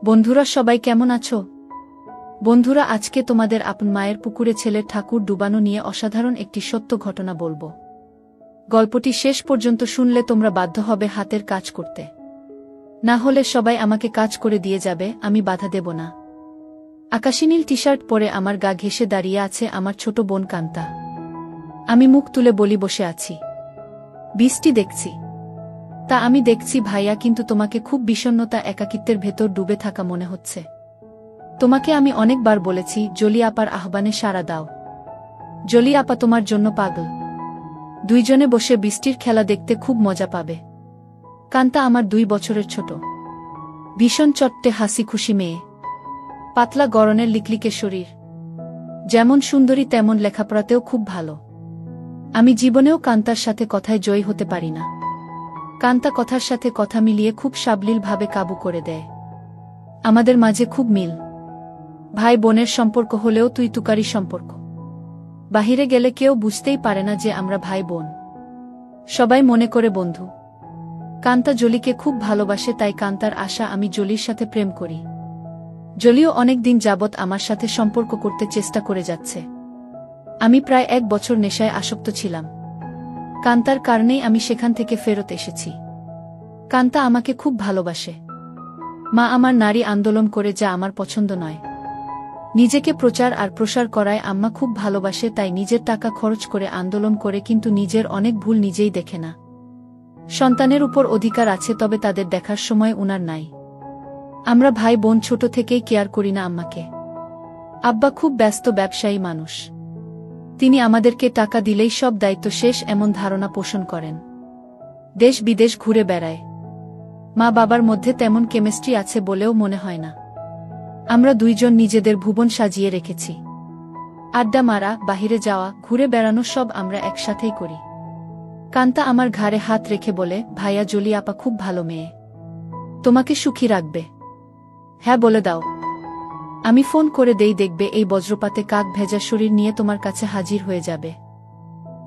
বন্ধুরা সবাই কেমন আছো? বন্ধুরা আজকে তোমাদের আপন মায়ের পুকুরে ছেলের ঠাকুর ডুবানো নিয়ে অসাধারণ একটি সত্য ঘটনা বলবো। গল্পটি শেষ পর্যন্ত শুনলে তোমরা বাধ্য হবে হাতের কাজ করতে। না হলে সবাই আমাকে কাজ করে দিয়ে যাবে, আমি বাধা দেব না। আকাশী নীল টি-শার্ট পরে আমার গা ঘেঁষে দাঁড়িয়ে আছে আমার ছোট বোন কান্তা। আমি মুখ তুলে বলি বসে আছি, বৃষ্টি দেখছি। তা আমি দেখছি ভাইয়া, কিন্তু তোমাকে খুব বিষণ্ণতা একাকিত্বের ভেতর ডুবে থাকা মনে হচ্ছে। তোমাকে আমি অনেকবার বলেছি জলি আপার আহ্বানে সাড়া দাও। জলি আপা তোমার জন্য পাগল। দুইজনে বসে বৃষ্টির খেলা দেখতে খুব মজা পাবে। কান্তা আমার 2 বছরের ছোট, ভীষণ চট্টে হাসি খুশি মেয়ে, পাতলা গড়নের লিকলিকে শরীর, যেমন সুন্দরী তেমন লেখাপড়াতেও খুব ভালো। আমি জীবনেও কান্তার সাথে কথায় জয়ী হতে পারি না। কান্তা কথার সাথে কথা মিলিয়ে খুব সাবলীলভাবে কাবু করে দেয়। আমাদের মাঝে খুব মিল, ভাই বোনের সম্পর্ক হলেও তুই তুকারি সম্পর্ক। বাহিরে গেলে কেউ বুঝতেই পারে না যে আমরা ভাই বোন, সবাই মনে করে বন্ধু। কান্তা জলিকে খুব ভালোবাসে, তাই কান্তার আশা আমি জলির সাথে প্রেম করি। জলিও অনেক দিন যাবৎ আমার সাথে সম্পর্ক করতে চেষ্টা করে যাচ্ছে। আমি প্রায় 1 বছর নেশায় আসক্ত ছিলাম। কান্তার কারণেই আমি সেখান থেকে ফেরত এসেছি। কান্তা আমাকে খুব ভালোবাসে। মা আমার নারী আন্দোলন করে, যা আমার পছন্দ নয়। নিজেকে প্রচার আর প্রসার করায় আম্মা খুব ভালোবাসে, তাই নিজের টাকা খরচ করে আন্দোলন করে, কিন্তু নিজের অনেক ভুল নিজেই দেখে না। সন্তানের উপর অধিকার আছে, তবে তাদের দেখার সময় উনার নাই। আমরা ভাই বোন ছোট থেকেই কেয়ার করি না আম্মাকে। আব্বা খুব ব্যস্ত ব্যবসায়ী মানুষ, তিনি আমাদেরকে টাকা দিলেই সব দায়িত্ব শেষ এমন ধারণা পোষণ করেন। দেশ বিদেশ ঘুরে বেড়ায়। মা বাবার মধ্যে তেমন কেমিস্ট্রি আছে বলেও মনে হয় না। আমরা দুইজন নিজেদের ভুবন সাজিয়ে রেখেছি। আড্ডা মারা, বাহিরে যাওয়া, ঘুরে বেড়ানো সব আমরা একসাথেই করি। কান্তা আমার ঘাড়ে হাত রেখে বলে, ভাইয়া জলি আপা খুব ভালো মেয়ে, তোমাকে সুখী রাখবে। হ্যাঁ বলে দাও, আমি ফোন করে দেই, দেখবে এই বজ্রপাতে কাক ভেজা শরীর নিয়ে তোমার কাছে হাজির হয়ে যাবে।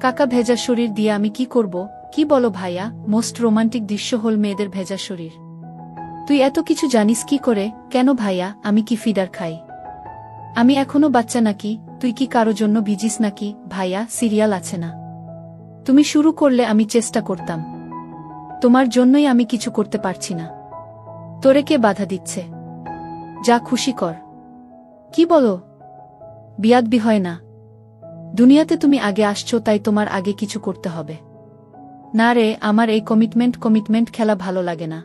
কাকা ভেজা শরীর দিয়ে আমি কি করব? কি বলো ভাইয়া? মোস্ট রোমান্টিক দৃশ্য হল মেয়েদের ভেজা শরীর। তুই এত কিছু জানিস কি করে? কেন ভাইয়া, আমি কি ফিডার খাই? আমি এখনো বাচ্চা নাকি? তুই কি কারো জন্য ভিজিস নাকি? ভাইয়া, সিরিয়াল আছে না, তুমি শুরু করলে আমি চেষ্টা করতাম। তোমার জন্যই আমি কিছু করতে পারছি না। তোরে কে বাধা দিচ্ছে? যা খুশি কর। কি বলো? বিয়াদবি হয় না। দুনিয়াতে তুমি আগে আসছো, তাই তোমার আগে কিছু করতে হবে। না রে, আমার এই কমিটমেন্ট খেলা ভালো লাগে না।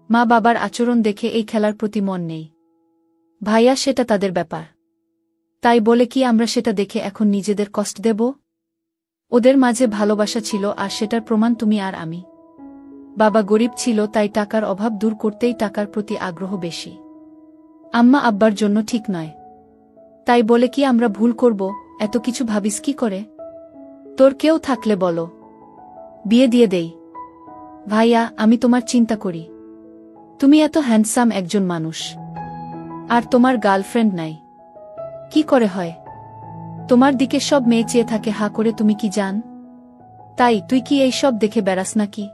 মা বাবার আচরণ দেখে এই খেলার প্রতি মন নেই। ভাইয়া, সেটা তাদের ব্যাপার। তাই বলে কি আমরা সেটা দেখে এখন নিজেদের কষ্ট দেব? ওদের মাঝে ভালোবাসা ছিল, আর সেটার প্রমাণ তুমি আর আমি। বাবা গরিব ছিল, তাই টাকার অভাব দূর করতেই টাকার প্রতি আগ্রহ বেশি। আম্মা আব্বার জন্য ঠিক নয়, তাই বলে কি আমরা ভুল করব? এত কিছু ভাবিস কি করে? তোর কেউ থাকলে বলো, বিয়ে দিয়ে দেই। ভাইয়া, আমি তোমার চিন্তা করি। তুমি এত হ্যান্ডসাম একজন মানুষ, আর তোমার গার্লফ্রেন্ড নাই। কি করে হয়? তোমার দিকে সব মেয়ে চেয়ে থাকে হা করে, তুমি কি জান? তাই তুই কি এই সব দেখে বেড়াস নাকি?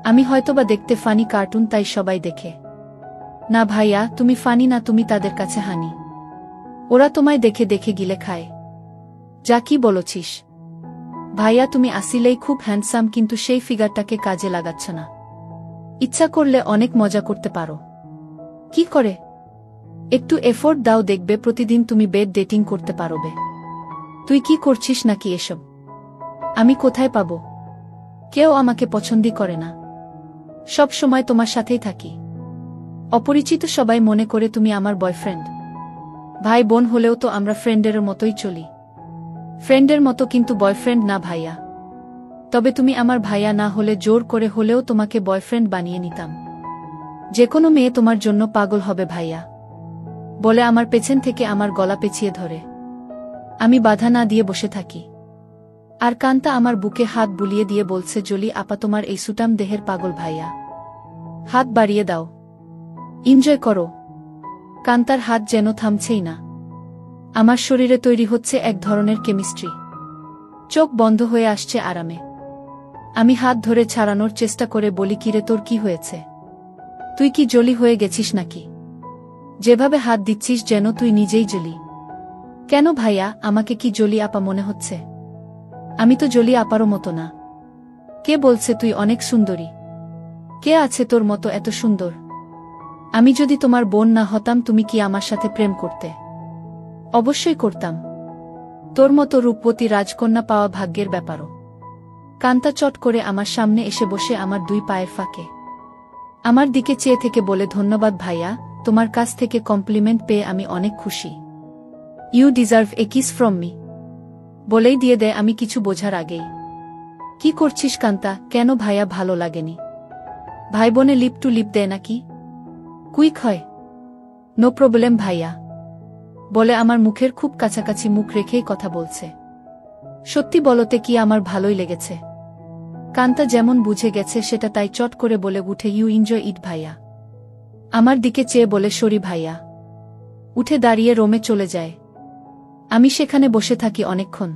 আমি হয়তোবা দেখতে ফানি কার্টুন, তাই সবাই দেখে। না ভাইয়া, তুমি ফানি না, তুমি তাদের কাছে হানি। ওরা তোমায় দেখে দেখে গিলে খায়। যা কি বলছিস? ভাইয়া, তুমি আসিলেই খুব হ্যান্ডসাম, কিন্তু সেই ফিগারটাকে কাজে লাগাচ্ছ না। ইচ্ছা করলে অনেক মজা করতে পারো। কি করে? একটু এফোর্ট দাও, দেখবে প্রতিদিন তুমি বেড ডেটিং করতে পারবে। তুই কি করছিস নাকি এসব? আমি কোথায় পাবো? কেউ আমাকে পছন্দই করে না। সব সময় তোমার সাথেই থাকি। অপরিচিত সবাই মনে করে তুমি আমার বয়ফ্রেন্ড। ভাই বোন হলেও তো আমরা ফ্রেন্ডের মতোই চলি। ফ্রেন্ডের মতো, কিন্তু বয়ফ্রেন্ড না ভাইয়া। তবে তুমি আমার ভাইয়া না হলে জোর করে হলেও তোমাকে বয়ফ্রেন্ড বানিয়ে নিতাম। যে কোনো মেয়ে তোমার জন্য পাগল হবে ভাইয়া, বলে আমার পেছন থেকে আমার গলা পেঁচিয়ে ধরে। আমি বাধা না দিয়ে বসে থাকি। আর কান্তা আমার বুকে হাত বুলিয়ে দিয়ে বলছে, জলি আপা তোমার এই সুটাম দেহের পাগল ভাইয়া, হাত বাড়িয়ে দাও, এনজয় করো। কান্তার হাত যেন থামছেই না। আমার শরীরে তৈরি হচ্ছে এক ধরনের কেমিস্ট্রি। চোখ বন্ধ হয়ে আসছে আরামে। আমি হাত ধরে ছাড়ানোর চেষ্টা করে বলি, কিরে তোর কি হয়েছে? তুই কি জলি হয়ে গেছিস নাকি? যেভাবে হাত দিচ্ছিস যেন তুই নিজেই জলি। কেন ভাইয়া, আমাকে কি জলি আপা মনে হচ্ছে? আমি তো জলি আপারও মতো না। কে বলছে তুই অনেক সুন্দরী? কে আছে তোর মতো এত সুন্দর? আমি যদি তোমার বোন না হতাম তুমি কি আমার সাথে প্রেম করতে? অবশ্যই করতাম। তোর মতো রূপবতী রাজকন্যা পাওয়া ভাগ্যের ব্যাপারও। কান্তা চট করে আমার সামনে এসে বসে আমার 2 পায়ের ফাঁকে আমার দিকে চেয়ে থেকে বলে, ধন্যবাদ ভাইয়া, তোমার কাছ থেকে কমপ্লিমেন্ট পেয়ে আমি অনেক খুশি। You deserve a kiss from me. বলেই দিয়ে দেয় আমি কিছু বোঝার আগেই। কি করছিস কান্তা? কেন ভাইয়া ভালো লাগেনি? ভাই বোনে লিপ টু লিপ দেয় নাকি? কুইক হয়। নো প্রবলেম ভাইয়া। বলে আমার মুখের খুব কাছাকাছি মুখ রেখেই কথা বলছে। সত্যি বলতে কি আমার ভালোই লেগেছে। কান্তা যেমন বুঝে গেছে সেটা তাই চট করে বলে উঠে, ইউ এনজয় ইট ভাইয়া। আমার দিকে চেয়ে বলে, সরি ভাইয়া। উঠে দাঁড়িয়ে রোমে চলে যায়। আমি সেখানে বসে থাকি অনেকক্ষণ।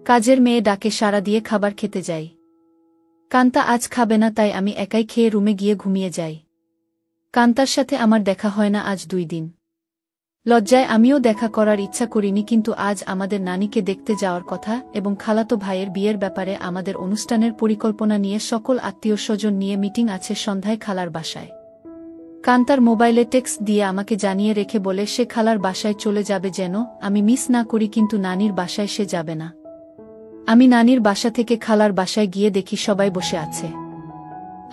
কাজের মেয়ে ডাকে সাড়া দিয়ে খাবার খেতে যাই। কান্তা আজ খাবে না, তাই আমি একাই খেয়ে রুমে গিয়ে ঘুমিয়ে যাই। কান্তার সাথে আমার দেখা হয় না আজ 2 দিন। লজ্জায় আমিও দেখা করার ইচ্ছা করিনি, কিন্তু আজ আমাদের নানিকে দেখতে যাওয়ার কথা এবং খালাতো ভাইয়ের বিয়ের ব্যাপারে আমাদের অনুষ্ঠানের পরিকল্পনা নিয়ে সকল আত্মীয় স্বজন নিয়ে মিটিং আছে সন্ধ্যায় খালার বাসায়। কান্তার মোবাইলে টেক্সট দিয়ে আমাকে জানিয়ে রেখে বলে সে খালার বাসায় চলে যাবে যেন আমি মিস না করি, কিন্তু নানির বাসায় সে যাবে না। আমি নানির বাসা থেকে খালার বাসায় গিয়ে দেখি সবাই বসে আছে।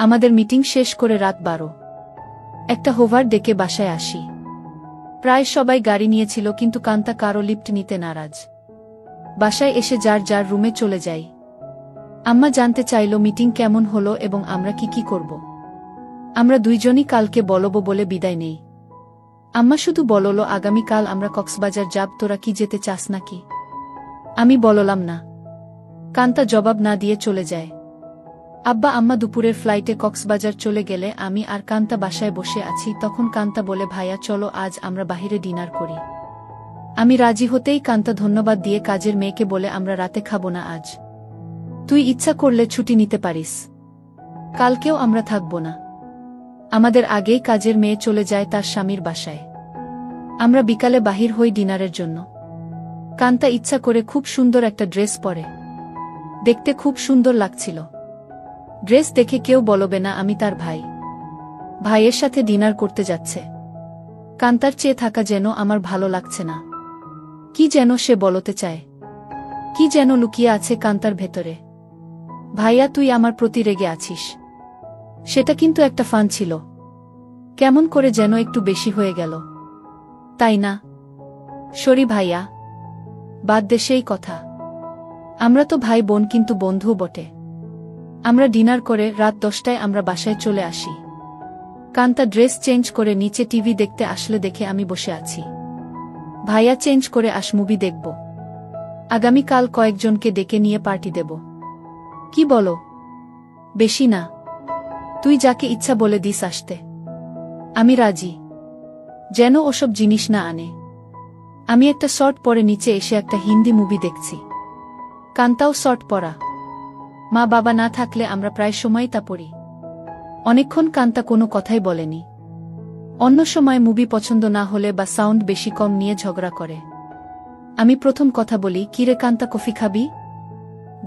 আমাদের মিটিং শেষ করে রাত 12। একটা হোভার ডেকে বাসায় আসি। প্রায় সবাই গাড়ি নিয়েছিল, কিন্তু কান্তা কারো লিফট নিতে নারাজ। বাসায় এসে যার যার রুমে চলে যাই। আম্মা জানতে চাইল মিটিং কেমন হলো এবং আমরা কি করব। আমরা দুইজনই কালকে বলবো বলে বিদায় নেই। আম্মা শুধু বলল, আগামীকাল আমরা কক্সবাজার যাব, তোরা কি যেতে চাস নাকি? আমি বললাম না। কান্তা জবাব না দিয়ে চলে যায়। আব্বা আম্মা দুপুরের ফ্লাইটে কক্সবাজার চলে গেলে আমি আর কান্তা বাসায় বসে আছি। তখন কান্তা বলে, ভাইয়া চলো আজ আমরা বাহিরে ডিনার করি। আমি রাজি হতেই কান্তা ধন্যবাদ দিয়ে কাজের মেয়েকে বলে, আমরা রাতে খাবো না আজ। তুই ইচ্ছা করলে ছুটি নিতে পারিস। কালকেও আমরা থাকবো না। আমাদের আগেই কাজের মেয়ে চলে যায় তার স্বামীর বাসায়। আমরা বিকালে বাহির হই ডিনারের জন্য। কান্তা ইচ্ছা করে খুব সুন্দর একটা ড্রেস পরে। দেখতে খুব সুন্দর লাগছিল। ড্রেস দেখে কেউ বলবে না আমি তার ভাই। ভাইয়ের সাথে ডিনার করতে যাচ্ছে। কান্তার চেয়ে থাকা যেন আমার ভালো লাগছে না। কি যেন সে বলতে চায়। কি যেন লুকিয়ে আছে কান্তার ভেতরে। ভাইয়া তুই আমার প্রতি রেগে আছিস। সেটা কিন্তু একটা ফান ছিল। কেমন করে যেন একটু বেশি হয়ে গেল, তাই না? সরি ভাইয়া, বাদ দে সেই কথা। আমরা তো ভাই বোন, কিন্তু বন্ধুও বটে। আমরা ডিনার করে রাত 10টায় আমরা বাসায় চলে আসি। কান্তা ড্রেস চেঞ্জ করে নিচে টিভি দেখতে আসলে দেখে আমি বসে আছি। ভাইয়া চেঞ্জ করে আস, মুভি দেখব। আগামীকাল কয়েকজনকে ডেকে নিয়ে পার্টি দেব। কি বলো? বেশি না, তুই যাকে ইচ্ছা বলে দিস আসতে। আমি রাজি। যেন ওসব জিনিস না আনে। আমি একটা শর্ট পরে নিচে এসে একটা হিন্দি মুভি দেখছি। কান্তাও শর্ট পরা। মা বাবা না থাকলে আমরা প্রায় সময়ই তা পড়ি। অনেকক্ষণ কান্তা কোনো কথাই বলেনি। অন্য সময় মুভি পছন্দ না হলে বা সাউন্ড বেশি কম নিয়ে ঝগড়া করে। আমি প্রথম কথা বলি, কিরে কান্তা কফি খাবি?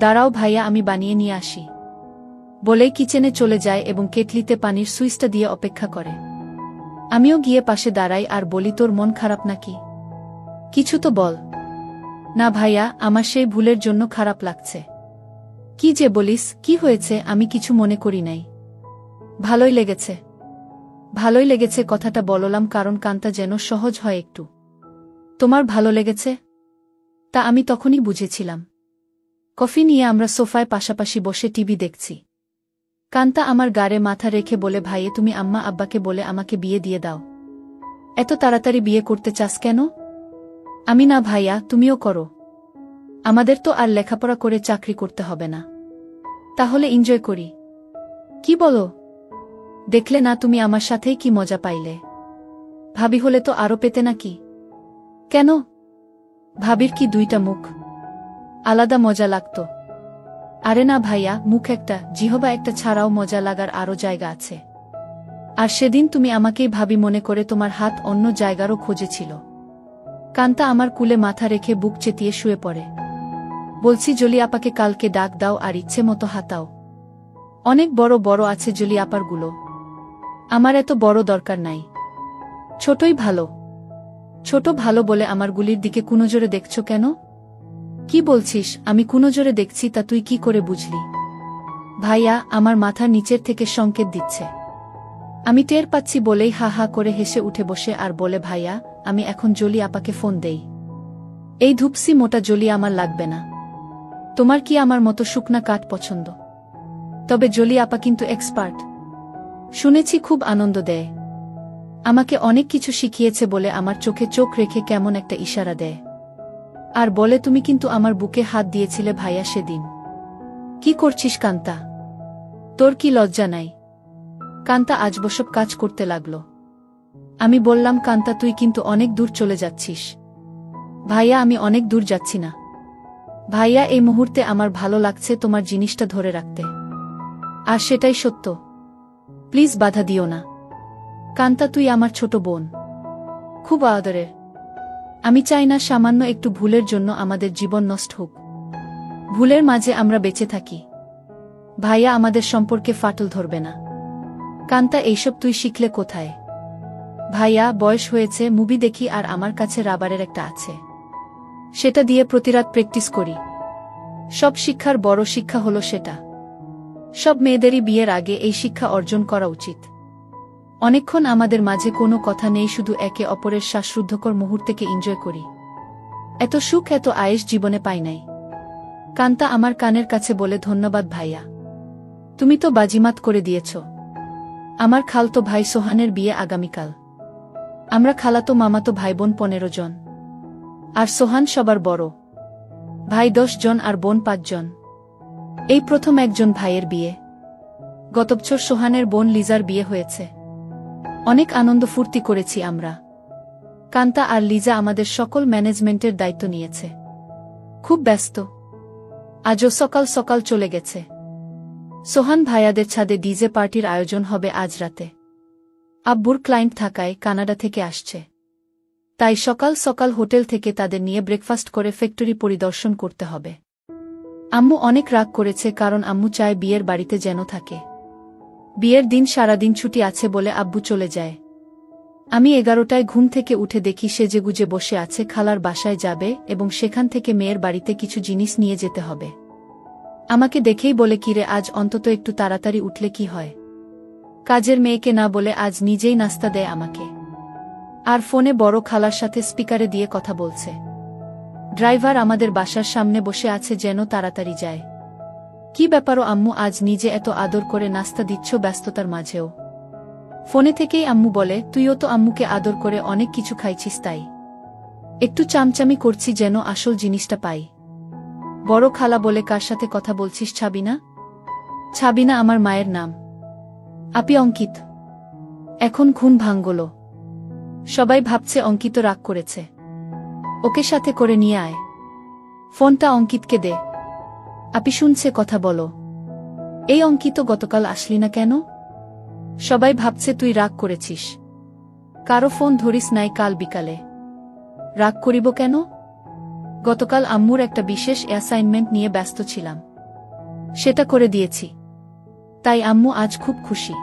দাঁড়াও ভাইয়া, আমি বানিয়ে নিয়ে আসি। বলেই কিচেনে চলে যায় এবং কেটলিতে পানির সুইচটা দিয়ে অপেক্ষা করে। আমিও গিয়ে পাশে দাঁড়াই আর বলি, তোর মন খারাপ নাকি? কিছু তো বল। না ভাইয়া, আমার সেই ভুলের জন্য খারাপ লাগছে। কি যে বলিস, কি হয়েছে? আমি কিছু মনে করি নাই। ভালোই লেগেছে। ভালোই লেগেছে কথাটা বললাম কারণ কান্তা যেন সহজ হয় একটু। তোমার ভালো লেগেছে? তা আমি তখনই বুঝেছিলাম। কফি নিয়ে আমরা সোফায় পাশাপাশি বসে টিভি দেখছি। কান্তা আমার গাড়ে মাথা রেখে বলে, ভাইয়ে তুমি আম্মা আব্বাকে বলে আমাকে বিয়ে দিয়ে দাও। এত তাড়াতাড়ি বিয়ে করতে চাস কেন? আমি না ভাইয়া, তুমিও করো। আমাদের তো আর লেখাপড়া করে চাকরি করতে হবে না। তাহলে এনজয় করি। কি বলো? দেখলে না তুমি আমার সাথেই কি মজা পাইলে। ভাবি হলে তো আরো পেতে নাকি? কেন? ভাবির কি 2টা মুখ? আলাদা মজা লাগতো। আরে না ভাইয়া, মুখ একটা, জিহবা একটা ছাড়াও মজা লাগার আরো জায়গা আছে। আর সেদিন তুমি আমাকেই ভাবি মনে করে তোমার হাত অন্য জায়গারও খোঁজেছিল। কান্তা আমার কুলে মাথা রেখে বুক চেতিয়ে শুয়ে পড়ে। বলছি জলি আপাকে কালকে ডাক দাও আর ইচ্ছে মতো হাতাও। অনেক বড় বড় আছে জলি আপারগুলো, আমার এত বড় দরকার নাই, ছোটই ভালো। ছোট ভালো বলে আমার গুলির দিকে কুনজরে দেখছ কেন? কি বলছিস আমি কুনজরে দেখছি তা তুই কি করে বুঝলি? ভাইয়া আমার মাথার নিচের থেকে সংকেত দিচ্ছে। আমি টের পাচ্ছি বলেই হা হা করে হেসে উঠে বসে আর বলে ভাইয়া আমি এখন জলি আপাকে ফোন দেই। এই ধূপসি মোটা জলি আমার লাগবে না। তোমার কি আমার মতো শুকনা কাঠ পছন্দ? তবে জলি আপা কিন্তু এক্সপার্ট, শুনেছি খুব আনন্দ দেয়। আমাকে অনেক কিছু শিখিয়েছে বলে আমার চোখে চোখ রেখে কেমন একটা ইশারা দেয় আর বলে তুমি কিন্তু আমার বুকে হাত দিয়েছিলে ভাইয়া সেদিন। কি করছিস কান্তা? তোর কি লজ্জা নাই? কান্তা আজ বসব কাজ করতে লাগল। আমি বললাম কান্তা তুই কিন্তু অনেক দূর চলে যাচ্ছিস। ভাইয়া আমি অনেক দূর যাচ্ছি না ভাইয়া, এই মুহূর্তে আমার ভালো লাগছে তোমার জিনিসটা ধরে রাখতে, আর সেটাই সত্য। প্লিজ বাধা দিও না। কান্তা তুই আমার ছোট বোন, খুব আদরের। আমি চাই না সামান্য একটু ভুলের জন্য আমাদের জীবন নষ্ট হোক। ভুলের মাঝে আমরা বেঁচে থাকি। ভাইয়া আমাদের সম্পর্কে ফাটল ধরবে না। কান্তা এইসব তুই শিখলে কোথায়? ভাইয়া বয়স হয়েছে, মুভি দেখি আর আমার কাছে রাবারের একটা আছে, সেটা দিয়ে প্রতিরাত প্র্যাকটিস করি। সব শিক্ষার বড় শিক্ষা হলো সেটা। সব মেয়েদেরই বিয়ের আগে এই শিক্ষা অর্জন করা উচিত। অনেকক্ষণ আমাদের মাঝে কোনো কথা নেই, শুধু একে অপরের শ্বাসরুদ্ধকর মুহূর্তকে এনজয় করি। এত সুখ এত আয়েশ জীবনে পাই নাই। কান্তা আমার কানের কাছে বলে ধন্যবাদ ভাইয়া, তুমি তো বাজিমাত করে দিয়েছ। আমার খালতো ভাই সোহানের বিয়ে আগামীকাল। আমরা খালাতো মামাতো ভাইবোন 15 জন, আর সোহান সবার বড়। ভাই 10 জন আর বোন 5 জন। এই প্রথম একজন ভাইয়ের বিয়ে। গত বছর সোহানের বোন লিজার বিয়ে হয়েছে। অনেক আনন্দ ফুর্তি করেছি আমরা। কান্তা আর লিজা আমাদের সকল ম্যানেজমেন্টের দায়িত্ব নিয়েছে। খুব ব্যস্ত। আজও সকাল সকাল চলে গেছে। সোহান ভাইয়াদের ছাদে ডিজে পার্টির আয়োজন হবে আজ রাতে। আব্বুর ক্লায়েন্ট থাকায় কানাডা থেকে আসছে, তাই সকাল সকাল হোটেল থেকে তাদের নিয়ে ব্রেকফাস্ট করে ফ্যাক্টরি পরিদর্শন করতে হবে। আম্মু অনেক রাগ করেছে কারণ আম্মু চায় বিয়ের বাড়িতে যেন থাকে। বিয়ের দিন সারাদিন ছুটি আছে বলে আব্বু চলে যায়। আমি 11টায় ঘুম থেকে উঠে দেখি সেজেগুজে বসে আছে, খালার বাসায় যাবে এবং সেখান থেকে মেয়ের বাড়িতে কিছু জিনিস নিয়ে যেতে হবে। আমাকে দেখেই বলে কিরে আজ অন্তত একটু তাড়াতাড়ি উঠলে কি হয়? কাজের মেয়েকে না বলে আজ নিজেই নাস্তা দেয় আমাকে। আর ফোনে বড় খালার সাথে স্পিকারে দিয়ে কথা বলছে। ড্রাইভার আমাদের বাসার সামনে বসে আছে যেন তাড়াতাড়ি যায়। কি ব্যাপারও আম্মু আজ নিজে এত আদর করে নাস্তা দিচ্ছ ব্যস্ততার মাঝেও? ফোনে থেকেই আম্মু বলে তুইও তো আম্মুকে আদর করে অনেক কিছু খাইছিস, তাই একটু চামচামি করছি যেন আসল জিনিসটা পাই। বড় খালা বলে কার সাথে কথা বলছিস? ছাবিনা। ছাবিনা আমার মায়ের নাম। আপি অঙ্কিত। এখন ঘুম ভাঙল। সবাই ভাবছে অঙ্কিত রাগ করেছে। ওকে সাথে করে নিয়ে আয়। ফোনটা অঙ্কিতকে দে। আপি শুনছে, কথা বলো। এই অঙ্কিত গতকাল আসলি না কেন? সবাই ভাবছে তুই রাগ করেছিস। কারো ফোন ধরিস নাই কাল বিকালে? রাগ করিব কেন? গতকাল আম্মুর একটা বিশেষ অ্যাসাইনমেন্ট নিয়ে ব্যস্ত ছিলাম, সেটা করে দিয়েছি। তাই আম্মু আজ খুব খুশি।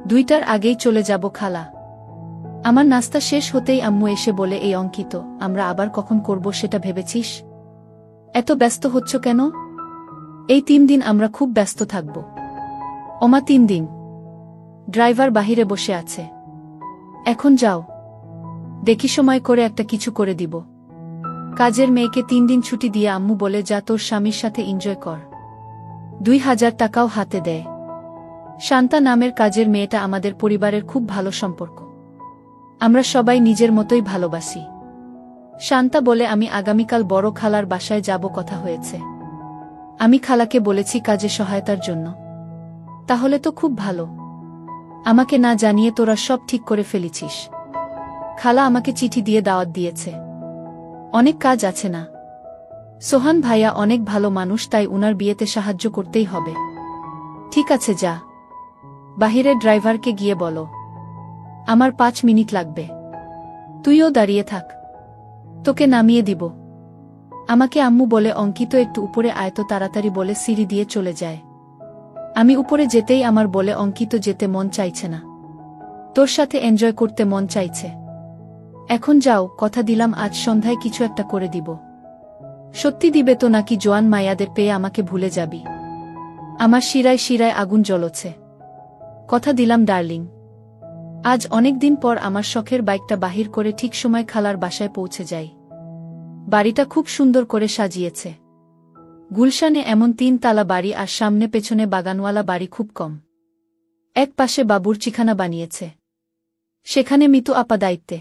2টার আগেই চলে যাব খালা। আমার নাস্তা শেষ হতেই আম্মু এসে বলে এই অঙ্কিত আমরা আবার কখন করব সেটা ভেবেছিস? এত ব্যস্ত হচ্ছ কেন? এই 3 দিন আমরা খুব ব্যস্ত থাকব। ওমা 3 দিন? ড্রাইভার বাহিরে বসে আছে। এখন যাও, দেখি সময় করে একটা কিছু করে দিব। কাজের মেয়েকে 3 দিন ছুটি দিয়ে আম্মু বলে যা তোর স্বামীর সাথে এনজয় কর। 2000 টাকাও হাতে দেয়। শান্তা নামের কাজের মেয়েটা আমাদের পরিবারের খুব ভালো সম্পর্ক। আমরা সবাই নিজের মতোই ভালোবাসি। শান্তা বলে আমি আগামীকাল বড় খালার বাসায় যাব, কথা হয়েছে। আমি খালাকে বলেছি কাজে সহায়তার জন্য। তাহলে তো খুব ভালো। আমাকে না জানিয়ে তোরা সব ঠিক করে ফেলেছিস। খালা আমাকে চিঠি দিয়ে দাওয়াত দিয়েছে। অনেক কাজ আছে না? সোহান ভাইয়া অনেক ভালো মানুষ, তাই উনার বিয়েতে সাহায্য করতেই হবে। ঠিক আছে যা। বাহিরে ড্রাইভারকে গিয়ে বলো আমার 5 মিনিট লাগবে। তুইও দাঁড়িয়ে থাক, তোকে নামিয়ে দিব। আমাকে আম্মু বলে অঙ্কিত একটু উপরে আয়তো তাড়াতাড়ি বলে সিঁড়ি দিয়ে চলে যায়। আমি উপরে যেতেই আমার বলে অঙ্কিত যেতে মন চাইছে না, তোর সাথে এনজয় করতে মন চাইছে। এখন যাও, কথা দিলাম আজ সন্ধ্যায় কিছু একটা করে দিব। সত্যি দিবে তো নাকি জোয়ান মায়াদের পেয়ে আমাকে ভুলে যাবি? আমার শিরায় শিরায় আগুন জ্বলছে। কথা দিলাম ডার্লিং। আজ অনেক দিন পর আমার শখের বাইকটা বাহির করে ঠিক সময় খালার বাসায় পৌঁছে যাই। বাড়িটা খুব সুন্দর করে সাজিয়েছে। গুলশানে এমন 3 তালা বাড়ি আর সামনে পেছনে বাগানওয়ালা বাড়ি খুব কম। এক পাশে বাবুর্চিখানা বানিয়েছে, সেখানে মিতু আপা দায়িত্বে।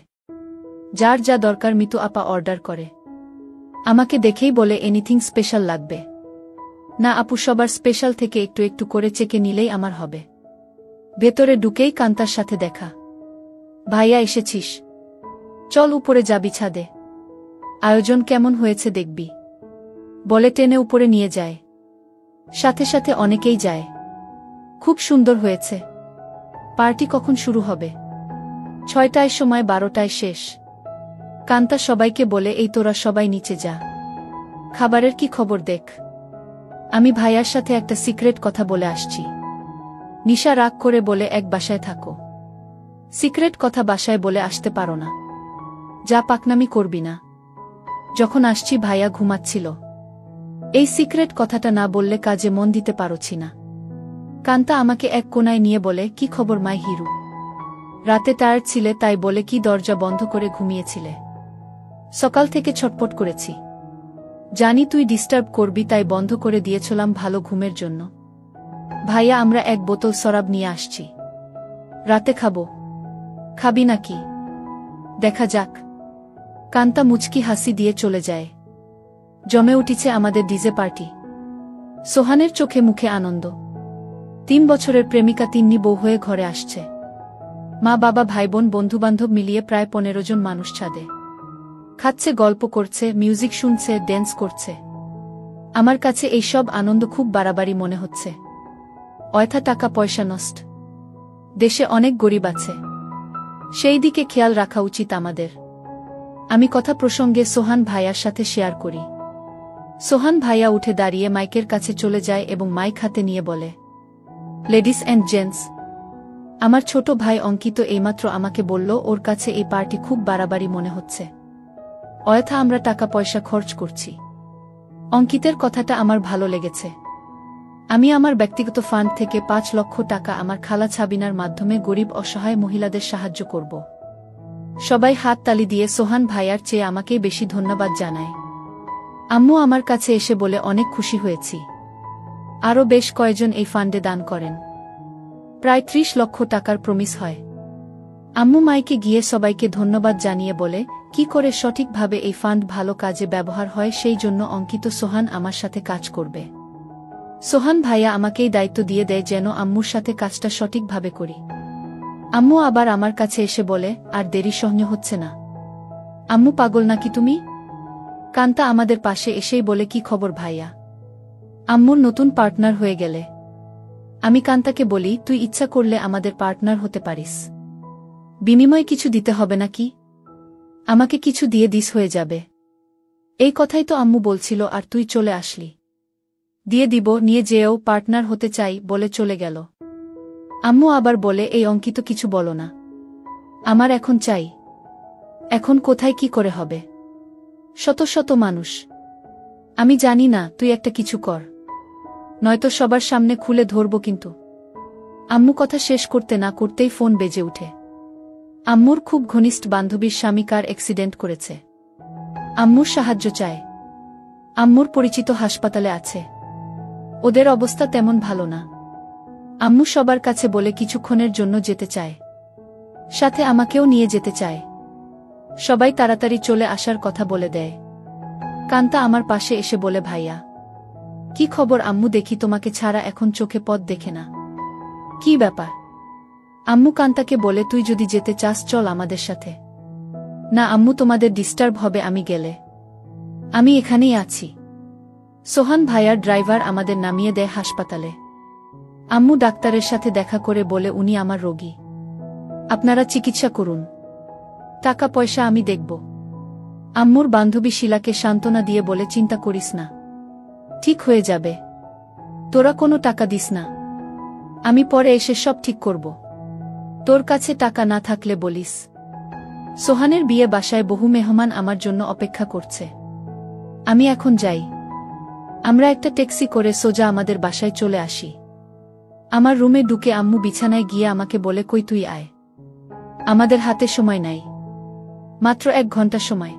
যার যা দরকার মিতু আপা অর্ডার করে। আমাকে দেখেই বলে এনিথিং স্পেশাল লাগবে? না আপু, সবার স্পেশাল থেকে একটু একটু করে চেকে নিলেই আমার হবে। ভেতরে ঢুকেই কান্তার সাথে দেখা। ভাইয়া এসেছিস? চল উপরে যাবি ছাদে, আয়োজন কেমন হয়েছে দেখবি। বলে টেনে উপরে নিয়ে যায়। সাথে সাথে অনেকেই যায়। খুব সুন্দর হয়েছে। পার্টি কখন শুরু হবে? 6টায় সময়, 12টায় শেষ। কান্তা সবাইকে বলে এই তোরা সবাই নিচে যা, খাবারের কি খবর দেখ। আমি ভাইয়ার সাথে একটা সিক্রেট কথা বলে আসছি। নিশা রাগ করে বলে এক বাসায় থাকো, সিক্রেট কথা বাসায় বলে আসতে পারো না। যা পাকনামি করবি না। যখন আসছি ভাইয়া ঘুমাচ্ছিল। এই সিক্রেট কথাটা না বললে কাজে মন দিতে পারছি না। কান্তা আমাকে এক কোনায় নিয়ে বলে কি খবর মাই হিরু? রাতে টায়ার্ড ছিলে তাই বলে কি দরজা বন্ধ করে ঘুমিয়েছিলে? সকাল থেকে ছটপট করেছি, জানি তুই ডিস্টার্ব করবি তাই বন্ধ করে দিয়েছিলাম ভালো ঘুমের জন্য। ভাইয়া আমরা এক বোতল শরাব নিয়ে আসছি, রাতে খাবো। খাবি নাকি? দেখা যাক। কান্তা মুচকি হাসি দিয়ে চলে যায়। জমে উঠেছে আমাদের ডিজে পার্টি। সোহানের চোখে মুখে আনন্দ। 3 বছরের প্রেমিকা তিন্নি বউ হয়ে ঘরে আসছে। মা বাবা ভাইবোন বন্ধুবান্ধব মিলিয়ে প্রায় 15 জন মানুষ ছাদে খাচ্ছে, গল্প করছে, মিউজিক শুনছে, ড্যান্স করছে। আমার কাছে এই সব আনন্দ খুব বাড়াবাড়ি মনে হচ্ছে। অয়থা টাকা পয়সা নষ্ট। দেশে অনেক গরিব আছে, সেই দিকে খেয়াল রাখা উচিত আমাদের। আমি কথা প্রসঙ্গে সোহান ভাইয়ার সাথে শেয়ার করি। সোহান ভাইয়া উঠে দাঁড়িয়ে মাইকের কাছে চলে যায় এবং মাইক হাতে নিয়ে বলে, লেডিস অ্যান্ড জেন্টস, আমার ছোট ভাই অঙ্কিত এইমাত্র আমাকে বলল ওর কাছে এই পার্টি খুব বাড়াবাড়ি মনে হচ্ছে। অয়থা আমরা টাকা পয়সা খরচ করছি। অঙ্কিতের কথাটা আমার ভালো লেগেছে। আমি আমার ব্যক্তিগত ফান্ড থেকে 5 লক্ষ টাকা আমার খালা ছাবিনার মাধ্যমে গরিব অসহায় মহিলাদের সাহায্য করব। সবাই হাত তালি দিয়ে সোহান ভাইয়ার চেয়ে আমাকেই বেশি ধন্যবাদ জানায়। আম্মু আমার কাছে এসে বলে অনেক খুশি হয়েছি। আরও বেশ কয়েকজন এই ফান্ডে দান করেন। প্রায় 30 লক্ষ টাকার প্রমিস হয়। আম্মু মাইকে গিয়ে সবাইকে ধন্যবাদ জানিয়ে বলে কি করে সঠিকভাবে এই ফান্ড ভালো কাজে ব্যবহার হয় সেই জন্য অঙ্কিত সোহান আমার সাথে কাজ করবে। সোহান ভাইয়া আমাকেই দায়িত্ব দিয়ে দেয় যেন আম্মুর সাথে কাজটা সঠিকভাবে করি। আম্মু আবার আমার কাছে এসে বলে আর দেরি সহ্য হচ্ছে না। আম্মু পাগল নাকি তুমি? কান্তা আমাদের পাশে এসেই বলে কি খবর ভাইয়া? আম্মুর নতুন পার্টনার হয়ে গেলে? আমি কান্তাকে বলি তুই ইচ্ছা করলে আমাদের পার্টনার হতে পারিস। বিনিময়ে কিছু দিতে হবে নাকি? আমাকে কিছু দিয়ে দিস হয়ে যাবে। এই কথাই তো আম্মু বলছিল আর তুই চলে আসলি। দিয়ে দিব, নিয়ে যেও, পার্টনার হতে চাই বলে চলে গেল। আম্মু আবার বলে এই অঙ্কিত কিছু বলো না, আমার এখন চাই। এখন কোথায় কি করে হবে? শত শত মানুষ। আমি জানি না, তুই একটা কিছু কর, নয়তো সবার সামনে খুলে ধরব কিন্তু। আম্মু কথা শেষ করতে না করতেই ফোন বেজে উঠে। আম্মুর খুব ঘনিষ্ঠ বান্ধবীর স্বামী কার অ্যাক্সিডেন্ট করেছে। আম্মুর সাহায্য চায়। আম্মুর পরিচিত হাসপাতালে আছে। ওদের অবস্থা তেমন ভালো না। আম্মু সবার কাছে বলে কিছুক্ষণের জন্য যেতে চায়, সাথে আমাকেও নিয়ে যেতে চায়। সবাই তাড়াতাড়ি চলে আসার কথা বলে দেয়। কান্তা আমার পাশে এসে বলে ভাইয়া কি খবর? আম্মু দেখি তোমাকে ছাড়া এখন চোখে পথ দেখে না। কি ব্যাপার? আম্মু কান্তাকে বলে তুই যদি যেতে চাস চল আমাদের সাথে। না আম্মু, তোমাদের ডিস্টার্ব হবে আমি গেলে। আমি এখানেই আছি। সোহান ভাইয়ার ড্রাইভার আমাদের নামিয়ে দেয় হাসপাতালে। আম্মু ডাক্তারের সাথে দেখা করে বলে উনি আমার রোগী, আপনারা চিকিৎসা করুন, টাকা পয়সা আমি দেখব। আম্মুর বান্ধবী শিলাকে সান্ত্বনা দিয়ে বলে চিন্তা করিস না, ঠিক হয়ে যাবে, তোরা কোনো টাকা দিস না, আমি পরে এসে সব ঠিক করব। তোর কাছে টাকা না থাকলে বলিস। সোহানের বিয়ে বাসায় বহু মেহমান আমার জন্য অপেক্ষা করছে, আমি এখন যাই। আমরা একটা ট্যাক্সি করে সোজা আমাদের বাসায় চলে আসি। আমার রুমে ঢুকে আম্মু বিছানায় গিয়ে আমাকে বলে, কই তুই আয়, আমাদের হাতে সময় নাই, মাত্র 1 ঘন্টা সময়।